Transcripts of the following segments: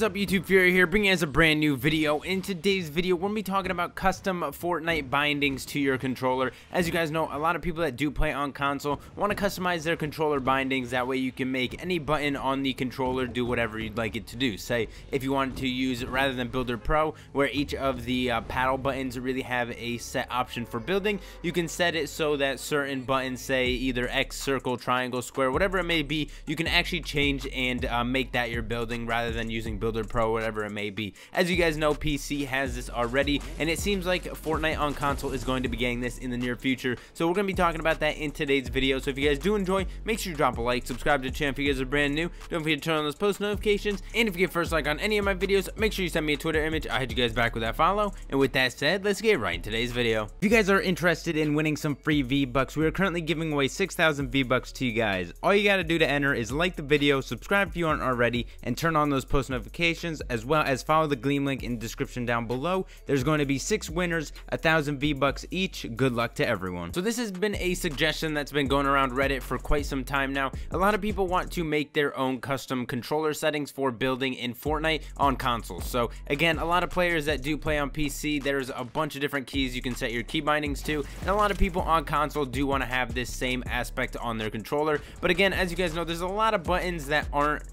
is up, YouTube? Fury here, bringing us a brand new video. In today's video, we're going to be talking about custom Fortnite bindings to your controller. As you guys know, a lot of people that do play on console want to customize their controller bindings. That way you can make any button on the controller do whatever you'd like it to do. Say, if you wanted to use, rather than Builder Pro, where each of the paddle buttons really have a set option for building, you can set it so that certain buttons, say either X, circle, triangle, square, whatever it may be, you can actually change and make that your building rather than using Builder Pro, whatever it may be. As you guys know, PC has this already, and it seems like Fortnite on console is going to be getting this in the near future. So we're going to be talking about that in today's video. So if you guys do enjoy, make sure you drop a like, subscribe to the channel if you guys are brand new. Don't forget to turn on those post notifications, and if you get first like on any of my videos, make sure you send me a Twitter image. I hit you guys back with that follow. And with that said, let's get right in today's video. If you guys are interested in winning some free V-Bucks, we are currently giving away 6,000 V-Bucks to you guys. All you got to do to enter is like the video, subscribe if you aren't already, and turn on those post notifications, as well as follow the Gleam link in the description down below. There's going to be 6 winners, 1,000 V-Bucks each. Good luck to everyone. So this has been a suggestion that's been going around Reddit for quite some time now. A lot of people want to make their own custom controller settings for building in Fortnite on consoles. So again, a lot of players that do play on PC, there's a bunch of different keys you can set your key bindings to, and a lot of people on console do want to have this same aspect on their controller. But again, as you guys know, there's a lot of buttons that aren't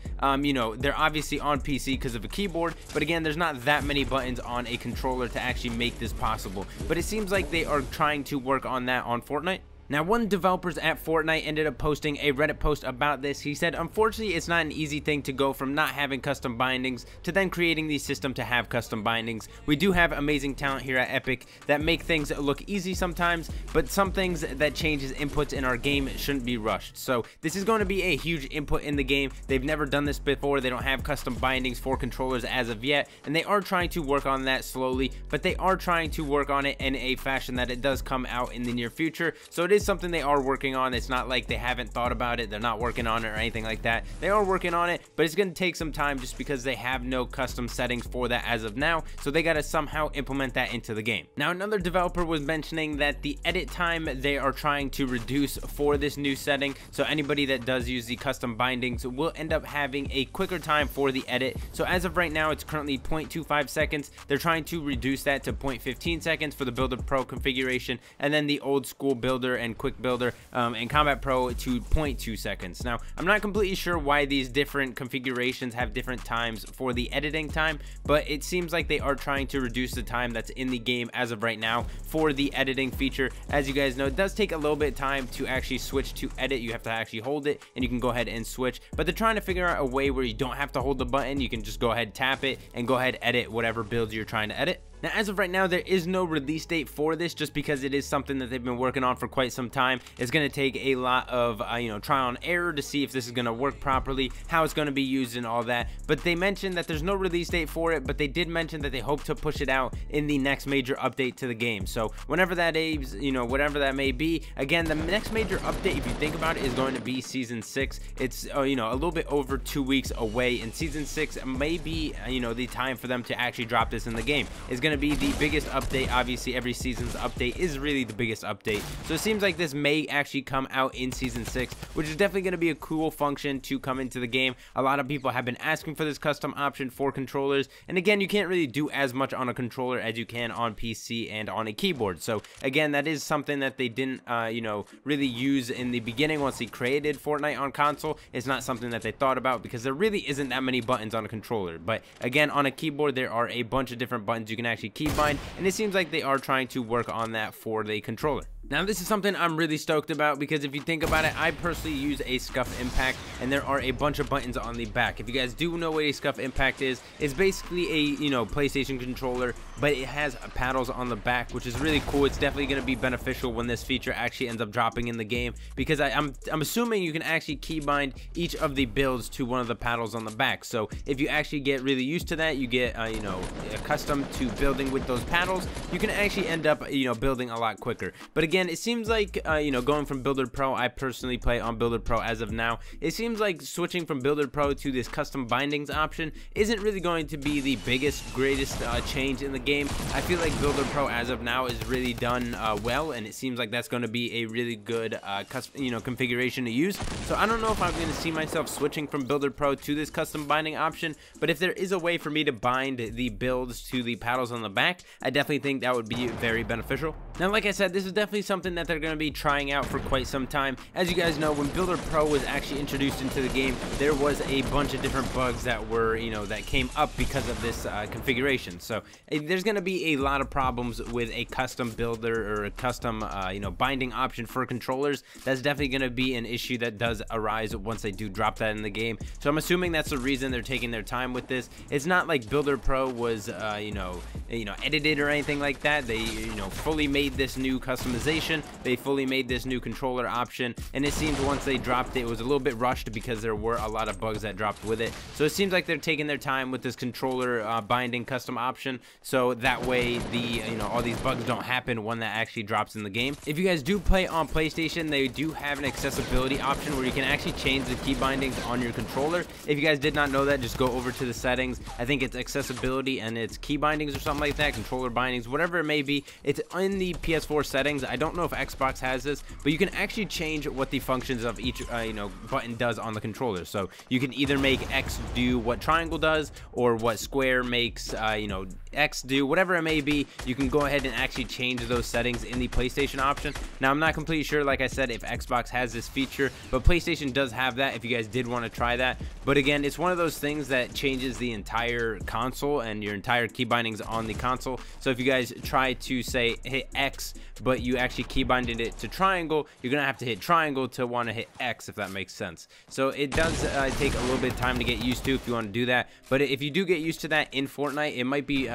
you know, they're obviously on PC because of a keyboard, but again, there's not that many buttons on a controller to actually make this possible. But it seems like they are trying to work on that on Fortnite. Now, one of the developers at Fortnite ended up posting a Reddit post about this. He said, unfortunately, it's not an easy thing to go from not having custom bindings to then creating the system to have custom bindings. We do have amazing talent here at Epic that make things look easy sometimes, but some things that changes inputs in our game shouldn't be rushed. So this is going to be a huge input in the game. They've never done this before. They don't have custom bindings for controllers as of yet, and they are trying to work on that slowly, but they are trying to work on it in a fashion that it does come out in the near future. So it is something they are working on. It's not like they haven't thought about it, they're not working on it or anything like that. They are working on it, but it's going to take some time just because they have no custom settings for that as of now. So they got to somehow implement that into the game. Now, another developer was mentioning that the edit time they are trying to reduce for this new setting. So anybody that does use the custom bindings will end up having a quicker time for the edit. So as of right now, it's currently 0.25 seconds. They're trying to reduce that to 0.15 seconds for the Builder Pro configuration, and then the old school Builder and Quick Builder and Combat Pro to 0.2 seconds. Now, I'm not completely sure why these different configurations have different times for the editing time, but it seems like they are trying to reduce the time that's in the game as of right now for the editing feature. As you guys know, it does take a little bit of time to actually switch to edit. You have to actually hold it and you can go ahead and switch, but they're trying to figure out a way where you don't have to hold the button. You can just go ahead, tap it, and go ahead, edit whatever builds you're trying to edit. Now, as of right now, there is no release date for this, just because it is something that they've been working on for quite some time. It's going to take a lot of you know, trial and error to see if this is going to work properly, how it's going to be used, and all that. But they mentioned that there's no release date for it, but they did mention that they hope to push it out in the next major update to the game. So whenever that is, you know, whatever that may be. Again, the next major update, if you think about it, is going to be Season 6. It's you know, a little bit over 2 weeks away, and Season 6 may be you know, the time for them to actually drop this in the game. It's going to be the biggest update. Obviously, every season's update is really the biggest update, so it seems like this may actually come out in Season 6, which is definitely going to be a cool function to come into the game. A lot of people have been asking for this custom option for controllers, and again, you can't really do as much on a controller as you can on PC and on a keyboard. So again, that is something that they didn't you know, really use in the beginning once they created Fortnite on console. It's not something that they thought about because there really isn't that many buttons on a controller, but again, on a keyboard there are a bunch of different buttons you can actually key bind, and it seems like they are trying to work on that for the controller. Now, this is something I'm really stoked about, because if you think about it, I personally use a Scuff Impact, and there are a bunch of buttons on the back. If you guys do know what a Scuff Impact is, it's basically a, you know, PlayStation controller, but it has paddles on the back, which is really cool. It's definitely going to be beneficial when this feature actually ends up dropping in the game, because I'm assuming you can actually keybind each of the builds to one of the paddles on the back. So if you actually get really used to that, you get you know, accustomed to building with those paddles, you can actually end up, you know, building a lot quicker. But again, again, it seems like going from Builder Pro, I personally play on Builder Pro as of now. It seems like switching from Builder Pro to this custom bindings option isn't really going to be the greatest change in the game. I feel like Builder Pro as of now is really done well, and it seems like that's going to be a really good configuration to use. So I don't know if I'm going to see myself switching from Builder Pro to this custom binding option, but if there is a way for me to bind the builds to the paddles on the back, I definitely think that would be very beneficial. Now, like I said, this is definitely something that they're going to be trying out for quite some time. As you guys know, when Builder Pro was actually introduced into the game, there was a bunch of different bugs that were, that came up because of this configuration. So there's going to be a lot of problems with a custom builder or a custom, binding option for controllers. That's definitely going to be an issue that does arise once they do drop that in the game. So I'm assuming that's the reason they're taking their time with this. It's not like Builder Pro was, edited or anything like that. They, fully made this new customization. They fully made this new controller option, and it seems once they dropped it, it was a little bit rushed because there were a lot of bugs that dropped with it. So it seems like they're taking their time with this controller binding custom option, so that way the all these bugs don't happen when that actually drops in the game. If you guys do play on PlayStation, they do have an accessibility option where you can actually change the key bindings on your controller. If you guys did not know that, just go over to the settings. I think it's accessibility and it's key bindings or something like that, controller bindings, whatever it may be. It's in the PS4 settings. I don't know if Xbox has this, but you can actually change what the functions of each button does on the controller. So you can either make X do what triangle does, or what square makes X do, whatever it may be. You can go ahead and actually change those settings in the PlayStation option. Now, I'm not completely sure, like I said, if Xbox has this feature, but PlayStation does have that if you guys did want to try that. But again, it's one of those things that changes the entire console and your entire key bindings on the console. So if you guys try to say hit X, but you actually key binded it to triangle, you're gonna have to hit triangle to want to hit X, if that makes sense. So it does take a little bit of time to get used to if you want to do that. But if you do get used to that in Fortnite, it might be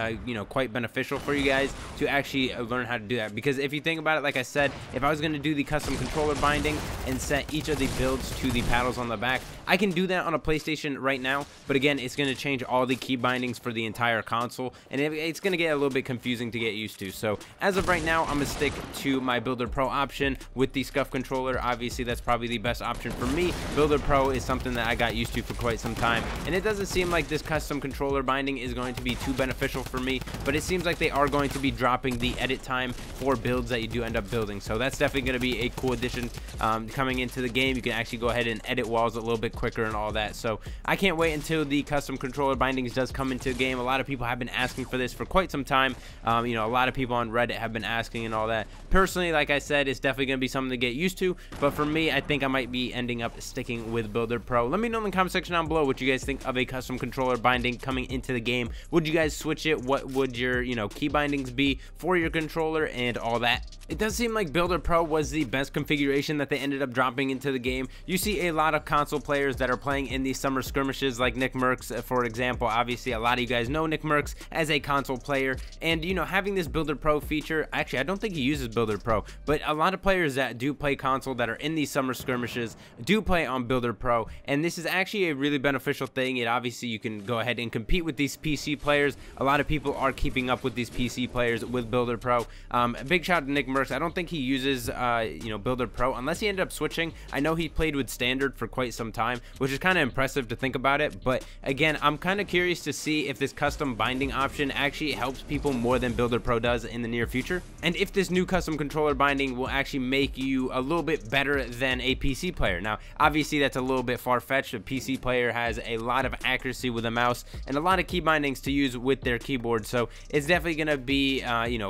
quite beneficial for you guys to actually learn how to do that. Because if you think about it, like I said, if I was going to do the custom controller binding and set each of the builds to the paddles on the back, I can do that on a PlayStation right now, but again, it's going to change all the key bindings for the entire console, and it's going to get a little bit confusing to get used to. So as of right now, I'm going to stick to my Builder Pro option with the SCUF controller. Obviously, that's probably the best option for me. Builder Pro is something that I got used to for quite some time, and it doesn't seem like this custom controller binding is going to be too beneficial for me, but it seems like they are going to be dropping the edit time for builds that you do end up building. So that's definitely going to be a cool addition coming into the game. You can actually go ahead and edit walls a little bit quicker and all that. So I can't wait until the custom controller bindings does come into the game. A lot of people have been asking for this for quite some time. A lot of people on Reddit have been asking and all that. Personally, like I said, it's definitely going to be something to get used to, but for me, I think I might be ending up sticking with Builder Pro. Let me know in the comment section down below what you guys think of a custom controller binding coming into the game. Would you guys switch it? What would your key bindings be for your controller and all that? It does seem like Builder Pro was the best configuration that they ended up dropping into the game. You see a lot of console players that are playing in these summer skirmishes, like Nick Merckx, for example. Obviously, a lot of you guys know Nick Merckx as a console player, and having this Builder Pro feature, actually, I don't think he uses Builder Pro, but a lot of players that do play console that are in these summer skirmishes do play on Builder Pro, and this is actually a really beneficial thing. It obviously, you can go ahead and compete with these PC players. A lot of people are keeping up with these PC players with Builder Pro. A big shout out to Nick Merckx. I don't think he uses Builder Pro unless he ended up switching. I know he played with Standard for quite some time, which is kind of impressive to think about it. But again, I'm kind of curious to see if this custom binding option actually helps people more than Builder Pro does in the near future, and if this new custom controller binding will actually make you a little bit better than a PC player. Now, obviously, that's a little bit far-fetched. A PC player has a lot of accuracy with a mouse and a lot of key bindings to use with their keyboard, so it's definitely going to be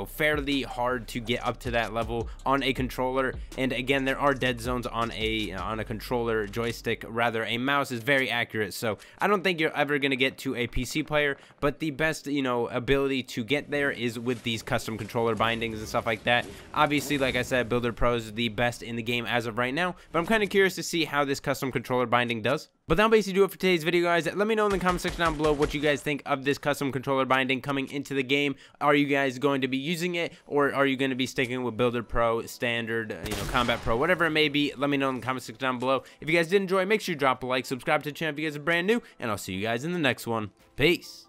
fairly hard to get up to that level on a controller. And again, there are dead zones on a controller joystick. Rather, a mouse is very accurate, so I don't think you're ever going to get to a PC player, but the best ability to get there is with these custom controller bindings and stuff like that. Obviously, like I said, Builder Pro is the best in the game as of right now, but I'm kind of curious to see how this custom controller binding does. But that'll basically do it for today's video, guys. Let me know in the comment section down below what you guys think of this custom controller binding coming into the game. Are you guys going to be using it, or are you going to be sticking with Builder Pro, Standard, Combat Pro, whatever it may be? Let me know in the comment section down below. If you guys did enjoy, make sure you drop a like, subscribe to the channel if you guys are brand new, and I'll see you guys in the next one. Peace.